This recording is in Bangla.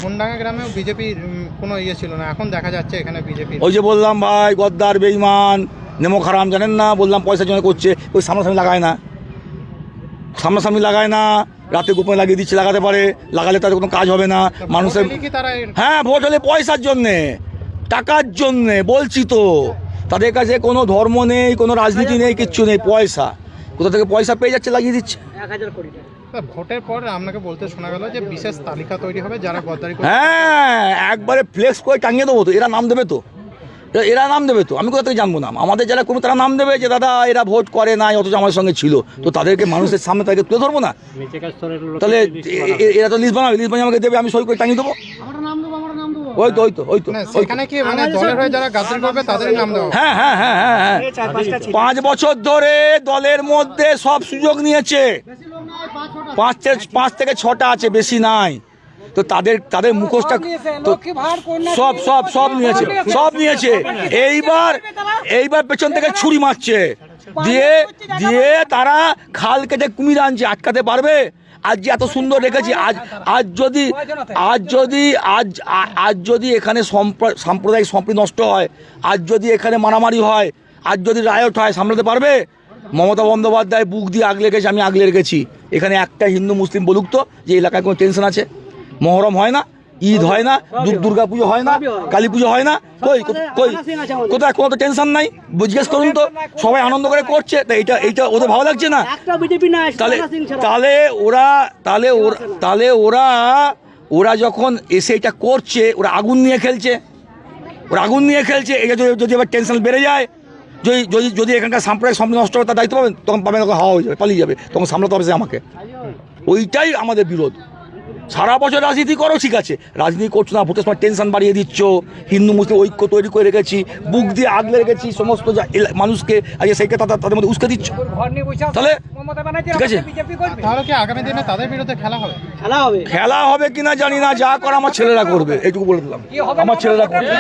ঘোনডাঙ্গা গ্রামেও বিজেপির কোনো ইয়ে ছিল না, এখন দেখা যাচ্ছে এখানে বিজেপি। ওই যে বললাম ভাই, গদ্দার বেঈমান নেমক হারাম, জানেন না? বললাম পয়সার জন্য করছে। ওই সামনাসামনি লাগায় না, সামনাসামনি লাগায় না, রাতে গোপনে লাগিয়ে দিচ্ছে। লাগাতে পারে, লাগালে তাদের কোনো কাজ হবে না মানুষের। হ্যাঁ, ভোট হলে পয়সার জন্যে, টাকার জন্যে। বলছি তো, তাদের কাছে কোনো ধর্ম নেই, কোনো রাজনীতি নেই, কিচ্ছু নেই। পয়সা কোথা থেকে পয়সা পেয়ে যাচ্ছে, লাগিয়ে দিচ্ছে। 1000 কোটি টাকা। ভোটের পর আপনাকে বলতে শোনা গেল যে বিশেষ তালিকা তৈরি হবে যারা গদ্দারি করে। হ্যাঁ, একবারে ফ্লেক্স করে টাঙিয়ে দেবো তো। এরা নাম দেবে তো, এরা নাম দেবে তো। আমি কোথা থেকে জানবো? নাম আমাদের যারা কোনো তারা নাম দেবে যে দাদা এরা ভোট করে নাই, অথচ আমার সঙ্গে ছিল। তো তাদেরকে মানুষের সামনে তাদেরকে তুলে ধরবো না? তাহলে এরা তো লিস্ট বানাবে, লিস্ট বানিয়ে আমাকে দেবে, আমি সই করে টাঙিয়ে দেবো। ওই তো সেখানে কি মানে দলের হয়ে যারা গাদ্দারি করবে তাদের নাম দেওয়া? হ্যাঁ হ্যাঁ হ্যাঁ হ্যাঁ হ্যাঁ 5 বছর ধরে দলের মধ্যে সব সুযোগ নিয়েছে। 5 থেকে 6টা আছে, বেশি নাই। তো তাদের মুখোশটা তো সব নিয়েছে। এইবার পেছন থেকে ছুরি মারছে, দিয়ে তারা খাল কেটে কুমির আনছে। আটকাতে পারবে? আজ যে এত সুন্দর রেখেছি, আজ যদি এখানে সাম্প্রদায়িক সম্প্রীতি নষ্ট হয়, আজ যদি এখানে মারামারি হয়, আজ যদি রায়ট হয়, সামলাতে পারবে? মমতা বন্দ্যোপাধ্যায় বুক দিয়ে আগলে রেখেছে, আমি আগলে রেখেছি। এখানে একটা হিন্দু মুসলিম বলুক তো যে এলাকায় কোনো টেনশন আছে? মহরম হয় না, ঈদ হয় না, দুর্গা পুজো হয় না, কালী পুজো হয় না, কোথায় কোনো তো টেনশন নাই? জিজ্ঞেস করুন তো, সবাই আনন্দ করে করছে। তা এইটা ওদের ভালো লাগছে না? তাহলে ওরা যখন এসে এটা করছে, ওরা আগুন নিয়ে খেলছে। এটা যদি এবার টেনশন বেড়ে যায়, যদি এখানকার সাম্প্রদায়িক সম্পর্ক নষ্ট হবে, তার দায়িত্ব পাবেন, তখন হাওয়া হয়ে যাবে, পালিয়ে যাবে, তখন সামলাতে হবে আমাকে। ওইটাই আমাদের বিরোধ। সারা বছর রাজনীতি করো, ঠিক আছে, রাজনীতি করছো না, ভোটের সময় টেনশন বাড়িয়ে দিচ্ছ। হিন্দু মুসলিম ঐক্য তৈরি করে রেখেছি, বুক দিয়ে আগলে রেখেছি সমস্ত মানুষকে, আজকে সেইকে তাদের মধ্যে উস্কে দিচ্ছ। তাহলে ঠিক আছে, তাহলে কি আগামী দিনে তাদের বিরুদ্ধে খেলা হবে কিনা জানি না। যা করা আমার ছেলেরা করবে, এইটুকু বলে দিলাম, আমার ছেলেরা করবে।